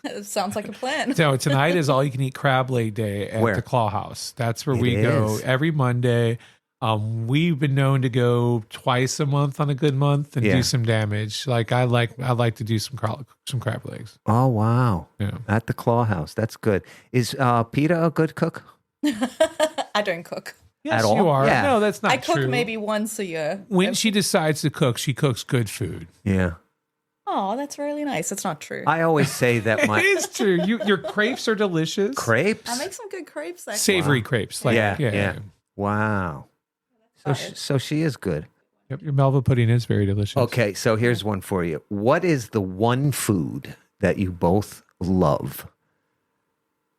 It sounds like a plan. So tonight is all you can eat crab leg day at the Claw House. That's where we go every Monday. We've been known to go twice a month on a good month and do some damage. Like I like to do some crab legs. Oh wow! Yeah, at the Claw House. That's good. Is Peta a good cook? I don't cook. Yes, you are. Yeah. No, that's not true. I cook maybe once a year. When she decides to cook, she cooks good food. Yeah. Oh, that's really nice. It's not true. I always say that It is true. Your crepes are delicious. Crepes? I make some good crepes. Actually. Savory crepes. Like, yeah. Wow. So she is good. Yep, your Melva pudding is very delicious. Okay, so here's one for you. What is the one food that you both love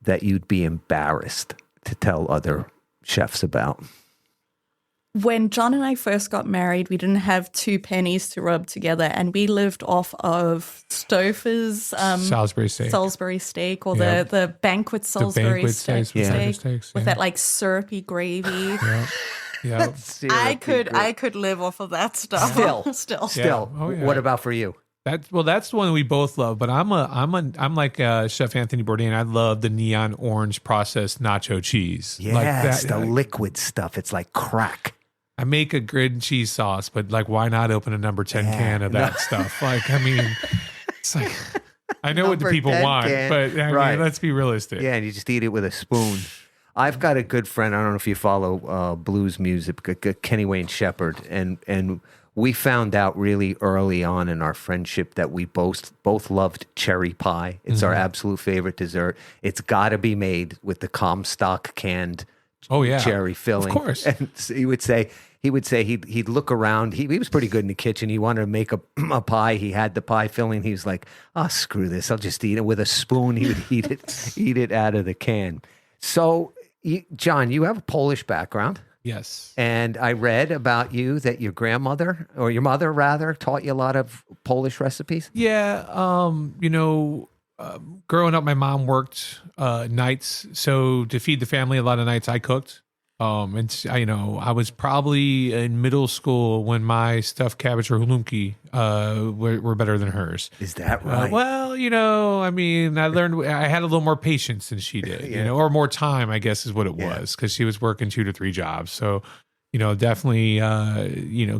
that you'd be embarrassed to tell other chefs about? When John and I first got married, we didn't have 2 pennies to rub together, and we lived off of Stouffer's Salisbury steak, or the banquet Salisbury steak with that like syrupy gravy. Yeah. I could live off of that stuff. Still. Oh, yeah. What about for you? That's the one that we both love. But I'm like Chef Anthony Bourdain. I love the neon orange processed nacho cheese. Yes, like that, the liquid stuff. It's like crack. I make a grilled cheese sauce, but like, why not open a number 10 can of that stuff? Like, I mean, it's like, I know what the people want, but I mean, let's be realistic. Yeah, and you just eat it with a spoon. I've got a good friend. I don't know if you follow blues music, Kenny Wayne Shepherd, and we found out really early on in our friendship that we both loved cherry pie. It's our absolute favorite dessert. It's got to be made with the Comstock canned cherry filling. Of course. And so he would say he'd look around. He was pretty good in the kitchen. He wanted to make a pie. He had the pie filling. He was like, "Oh, screw this! I'll just eat it with a spoon." He would eat it out of the can. So, John, you have a Polish background. Yes. And I read about you that your grandmother, or your mother rather, taught you a lot of Polish recipes. Yeah. Growing up, my mom worked nights. So to feed the family, a lot of nights I cooked. I was probably in middle school when my stuffed cabbage or halunki were better than hers. Is that right? I mean, I learned I had a little more patience than she did, or more time, I guess is what it was, because she was working 2 to 3 jobs. So, definitely,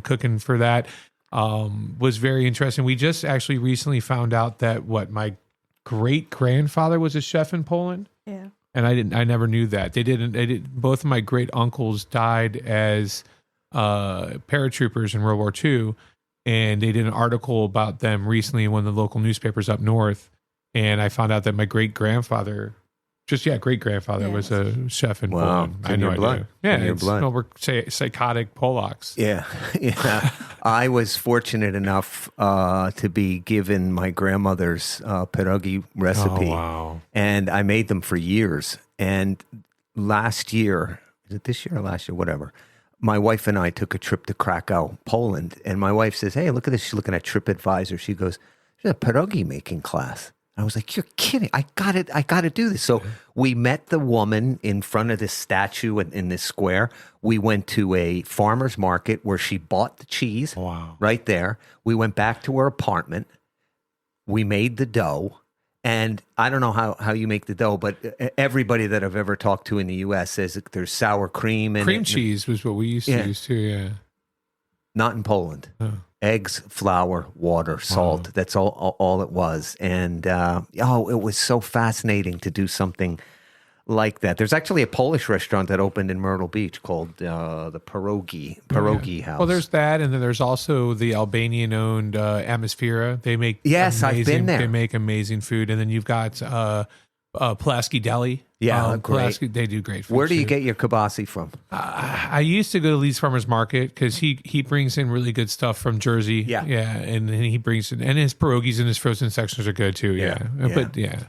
cooking for that was very interesting. We just actually recently found out that my great grandfather was a chef in Poland. Yeah. And I never knew that. Both of my great uncles died as paratroopers in World War II, and they did an article about them recently in one of the local newspapers up north. And I found out that my great grandfather was a chef in Poland. I know blood. Yeah, in your blood. We're psychotic Polacks. Yeah. I was fortunate enough to be given my grandmother's pierogi recipe. Oh, wow. And I made them for years. And last year, is it this year or last year? Whatever. My wife and I took a trip to Krakow, Poland. And my wife says, "Hey, look at this." She's looking at TripAdvisor. She goes, "There's a pierogi making class." I was like, "You're kidding. I got to do this." So we met the woman in front of this statue in this square. We went to a farmer's market where she bought the cheese right there. We went back to her apartment. We made the dough. And I don't know how you make the dough, but everybody that I've ever talked to in the U.S. says that there's sour cream in Cream cheese was what we used to use too, yeah. Not in Poland. Oh. Eggs, flour, water, salt. Wow. That's all it was. And it was so fascinating to do something like that. There's actually a Polish restaurant that opened in Myrtle Beach called the Pierogi House. Well, there's that, and then there's also the Albanian-owned Atmosphere. They make I've been there. They make amazing food, and then you've got Pulaski Deli. Yeah, great. Pulaski, they do great food. Where do you too. get your kibasi from? I used to go to Lee's Farmers Market because he brings in really good stuff from Jersey. Yeah. and he brings in, and his pierogies and his frozen sections are good too. Yeah. But yeah.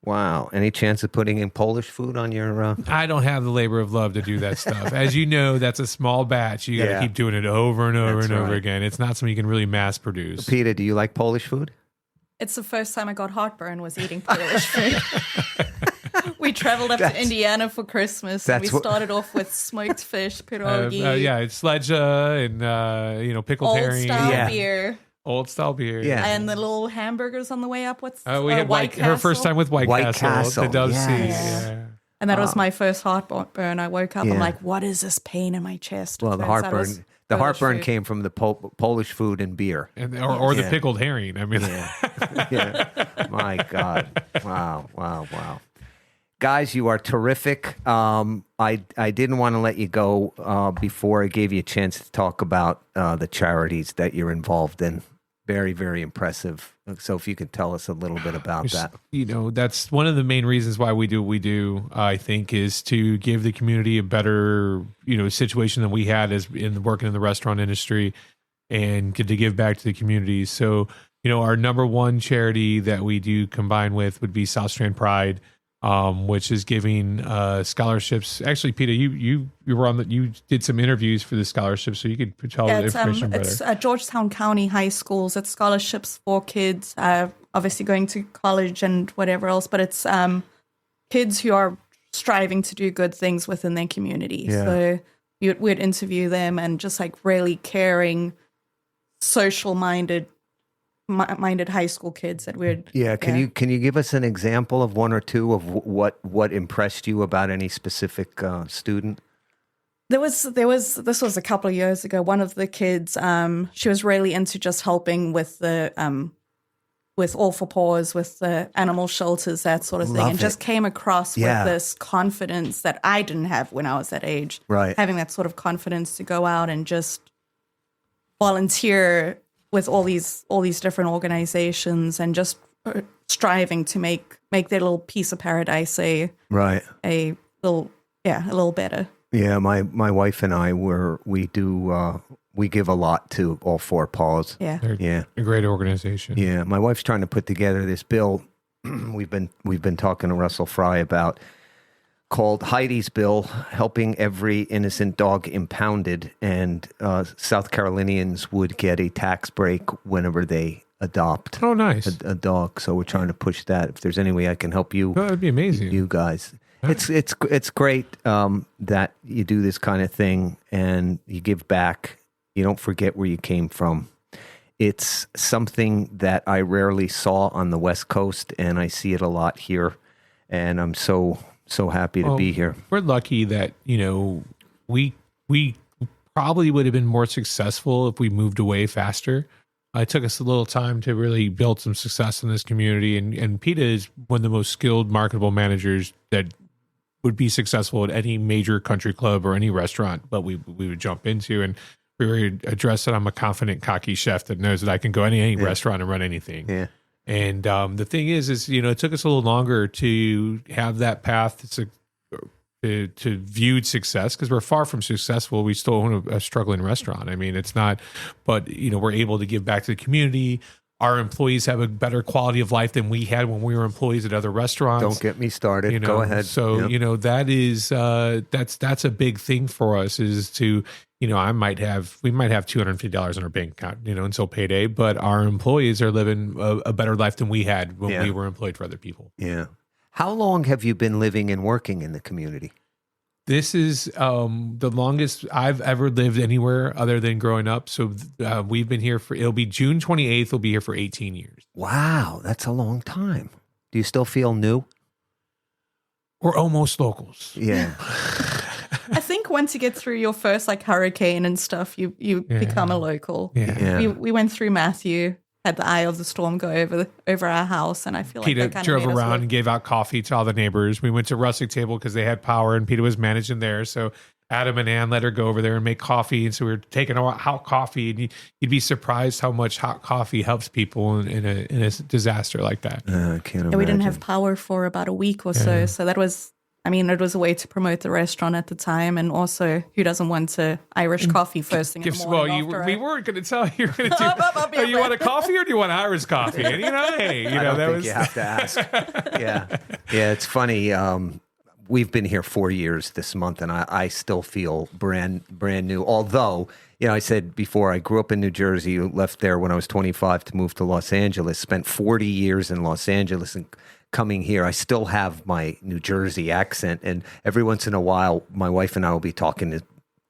Wow. Any chance of putting in Polish food on your... I don't have the labor of love to do that stuff. As you know, that's a small batch. You got to keep doing it over and over and over again. It's not something you can really mass produce. Peta, do you like Polish food? It's the first time I got heartburn was eating Polish food. We traveled up to Indiana for Christmas, and we started off with smoked fish, pierogi. It's sledja and pickled herring. Old style beer. Yeah. And the little hamburgers on the way up. We had White Castle. her first time with White Castle. The Dove Sea. Yeah. And that was my first heartburn. I woke up, I'm like, what is this pain in my chest? Well, the heartburn came from the Polish food and beer. Or the pickled herring. I mean, My God. Wow. Guys, you are terrific. I didn't want to let you go before I gave you a chance to talk about the charities that you're involved in. Very, very impressive. So if you could tell us a little bit about that. That's one of the main reasons why we do what we do, I think, is to give the community a better, situation than we had as in working in the restaurant industry and to give back to the community. So, our number one charity that we do combine with would be South Strand Pride, which is giving scholarships. Actually, Peta, you were on you did some interviews for the scholarships, so you could tell the information better. It's Georgetown County High Schools. It's scholarships for kids, obviously going to college and whatever else, but it's kids who are striving to do good things within their community. Yeah. So we'd interview them and just like really caring, social-minded high school kids that weird. Yeah, can you give us an example of one or two of what impressed you about any specific student? This was a couple of years ago. One of the kids, she was really into just helping with the with All for Paws, with the animal shelters, that sort of thing, and just came across with this confidence that I didn't have when I was that age. Right, having that sort of confidence to go out and just volunteer with all these different organizations and just striving to make their little piece of paradise a little better. Yeah, my wife and I we give a lot to All Four Paws. They're a great organization. Yeah, my wife's trying to put together this bill. we've been talking to Russell Fry about, called Heidi's Bill, helping every innocent dog impounded, and South Carolinians would get a tax break whenever they adopt. Oh, nice. A dog. So we're trying to push that. If there's any way I can help you, that'd be amazing. You guys, it's great that you do this kind of thing and you give back. You don't forget where you came from. It's something that I rarely saw on the West Coast, and I see it a lot here, and I'm so happy to be here. We're lucky that, we probably would have been more successful if we moved away faster. It took us a little time to really build some success in this community. And Peta is one of the most skilled, marketable managers that would be successful at any major country club or any restaurant, but we would jump into. And we were addressed that I'm a confident, cocky chef that knows that I can go any restaurant and run anything. Yeah. And the thing is, it took us a little longer to have that path to viewed success, because we're far from successful. We still own a struggling restaurant. I mean, it's not, but we're able to give back to the community. Our employees have a better quality of life than we had when we were employees at other restaurants. Don't get me started. Go ahead. So, that is, that's a big thing for us, is to, we might have $250 in our bank account, until payday, but our employees are living a better life than we had when we were employed for other people. Yeah. How long have you been living and working in the community? This is the longest I've ever lived anywhere other than growing up. So we've been here it'll be June 28th. We'll be here for 18 years. Wow. That's a long time. Do you still feel new? We're almost locals. Yeah. I think once you get through your first hurricane and stuff, you become a local. Yeah. We went through Matthew, had the eye of the storm go over our house, and I feel Peta like that drove around and gave out coffee to all the neighbors. We went to Rustic Table because they had power, and Peta was managing there. So Adam and Ann let her go over there and make coffee. And so we were taking out hot coffee, and you'd be surprised how much hot coffee helps people in a disaster like that. I can't imagine. Yeah, we didn't have power for about a week or so. So that was, I mean, it was a way to promote the restaurant at the time. And also, who doesn't want Irish coffee first thing in the morning? We weren't going to tell you. You're going to do, you want a coffee or do you want Irish coffee? And, hey, I don't think you have to ask. Yeah. It's funny. We've been here 4 years this month, and I still feel brand new. Although, I said before, I grew up in New Jersey, left there when I was 25 to move to Los Angeles, spent 40 years in Los Angeles, and coming here, I still have my New Jersey accent. And every once in a while, my wife and I will be talking to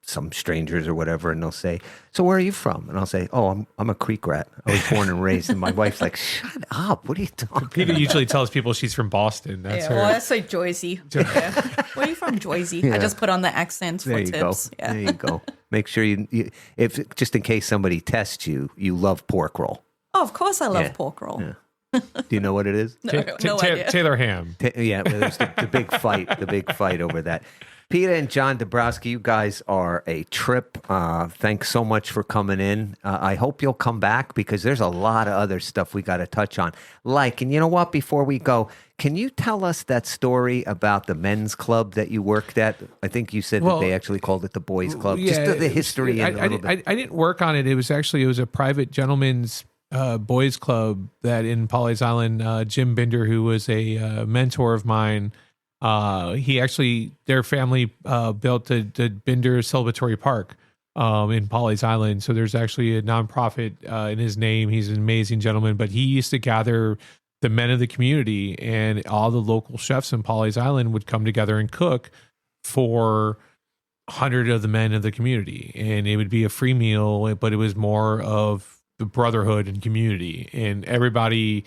some strangers or whatever, and they'll say, "So where are you from?" And I'll say, "Oh, I'm a creek rat. I was born and raised." And my wife's like, "Shut up! What are you talking?" Peta usually tells people she's from Boston. That's her. Well, I say Joycey. Yeah. Where are you from, Joycey? Yeah. I just put on the accent for tips. Yeah. There you go. Make sure you, if just in case somebody tests you, you love pork roll. Oh, of course I love pork roll. Yeah. Do you know what it is? No idea. Taylor ham. There's the big fight over that. Peta and John Dabrowski, you guys are a trip. Thanks so much for coming in. I hope you'll come back because there's a lot of other stuff we got to touch on. And you know what? Before we go, can you tell us that story about the men's club that you worked at? I think you said that they actually called it the boys' club. Yeah, just the history. I didn't work on it. It was a private gentleman's boys' club that in Pawleys Island. Jim Binder, who was a mentor of mine. Their family built the Binder Celebratory Park in Pawleys Island. So there's actually a nonprofit in his name. He's an amazing gentleman, but he used to gather the men of the community, and all the local chefs in Pawleys Island would come together and cook for 100 of the men of the community. And it would be a free meal, but it was more of the brotherhood and community, and everybody.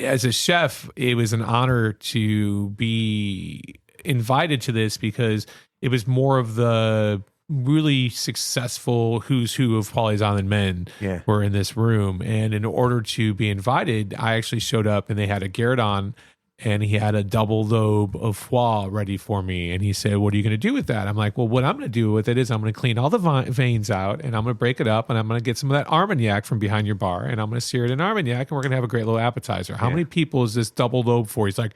As a chef, it was an honor to be invited to this because it was more of the really successful who's who of Pawleys Island men were in this room. And in order to be invited, I actually showed up, and they had a Guerdon, and he had a double lobe of foie ready for me. And he said, "What are you going to do with that?" I'm like, "Well, what I'm going to do with it is I'm going to clean all the veins out, and I'm going to break it up, and I'm going to get some of that Armagnac from behind your bar, and I'm going to sear it in Armagnac, and we're going to have a great little appetizer." How many people is this double lobe for? He's like,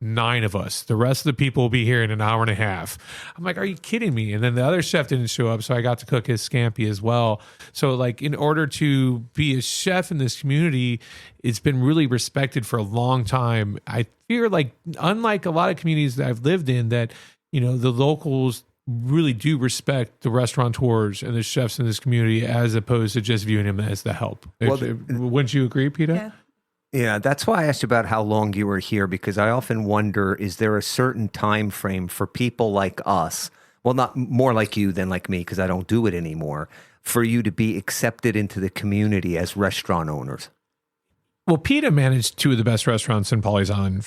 9 of us. The rest of the people will be here in an hour and a half. I'm like, "Are you kidding me?" And then the other chef didn't show up, so I got to cook his scampi as well. So in order to be a chef in this community, it's been really respected for a long time. I fear unlike a lot of communities that I've lived in, that, the locals really do respect the restaurateurs and the chefs in this community as opposed to just viewing them as the help. Wouldn't you agree, Peta? Yeah. Yeah, that's why I asked you about how long you were here, because I often wonder, is there a certain time frame for people like us, well, not more like you than like me, because I don't do it anymore, for you to be accepted into the community as restaurant owners? Well, Peta managed 2 of the best restaurants in Pawleys Island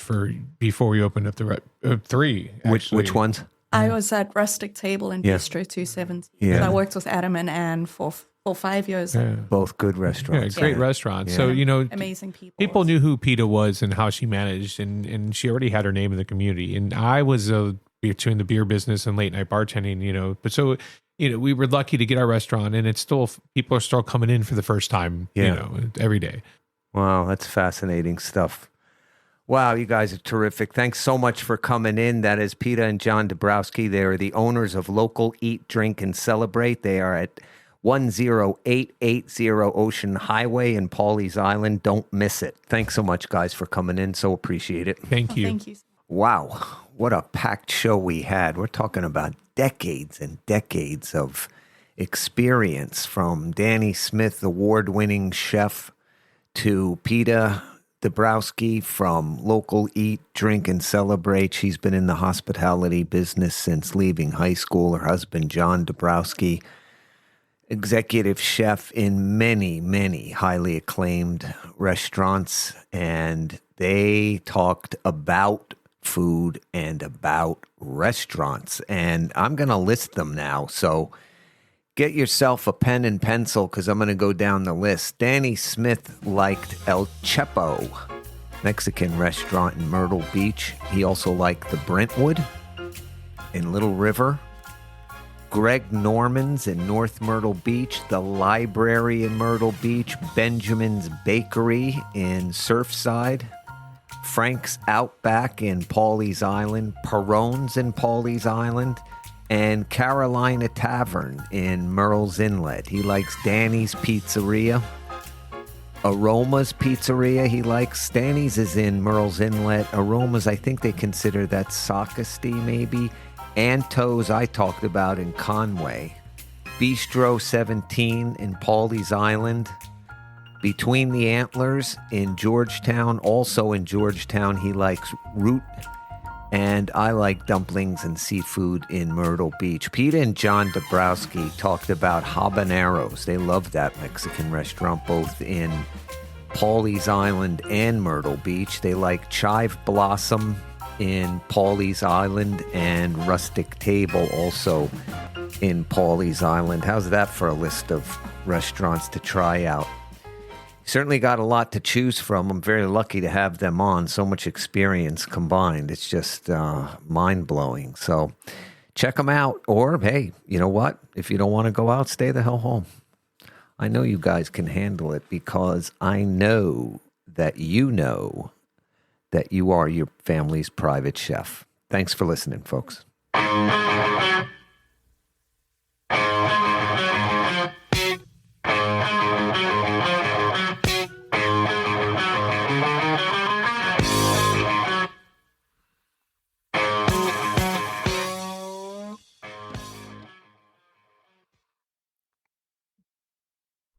before we opened up the 3. Which ones? I was at Rustic Table in Bistro 270. Yeah. I worked with Adam and Ann for 5 years. Yeah. Both good restaurants. Yeah, great restaurants. Yeah. So, amazing people. People knew who Peta was and how she managed, and she already had her name in the community. And I was between the beer business and late night bartending, but so, we were lucky to get our restaurant, and it's still, people are still coming in for the first time, every day. Wow, that's fascinating stuff. Wow, you guys are terrific. Thanks so much for coming in. That is Peta and John Dabrowski. They are the owners of Local Eat, Drink, and Celebrate. They are at 10880 Ocean Highway in Pawleys Island. Don't miss it. Thanks so much, guys, for coming in. So appreciate it. Thank you. Thank you. Wow, what a packed show we had. We're talking about decades and decades of experience, from Danny Smith, award-winning chef, to Peta Dabrowski from Local Eat, Drink, and Celebrate. She's been in the hospitality business since leaving high school. Her husband, John Dabrowski, executive chef in many, many highly acclaimed restaurants. And they talked about food and about restaurants. And I'm going to list them now. So get yourself a pen and pencil, because I'm going to go down the list. Danny Smith liked El Chepo, Mexican restaurant in Myrtle Beach. He also liked the Brentwood in Little River. Greg Norman's in North Myrtle Beach, the Library in Myrtle Beach, Benjamin's Bakery in Surfside, Frank's Outback in Pawleys Island, Perone's in Pawleys Island, and Carolina Tavern in Murrells Inlet. He likes Danny's Pizzeria, Aroma's Pizzeria he likes. Danny's is in Murrells Inlet. Aroma's, I think they consider that Sockasty maybe. Anto's I talked about in Conway. Bistro 17 in Pawleys Island. Between the Antlers in Georgetown. Also in Georgetown, he likes Root. And I like dumplings and seafood in Myrtle Beach. Peta and John Dabrowski talked about habaneros. They love that Mexican restaurant, both in Pawleys Island and Myrtle Beach. They like Chive Blossom in Pawleys Island and Rustic Table also in Pawleys Island. How's that for a list of restaurants to try out? Certainly got a lot to choose from. I'm very lucky to have them on. So much experience combined. It's just mind-blowing. So check them out. Or, hey, you know what? If you don't want to go out, stay the hell home. I know you guys can handle it because I know that you are your family's private chef. Thanks for listening, folks.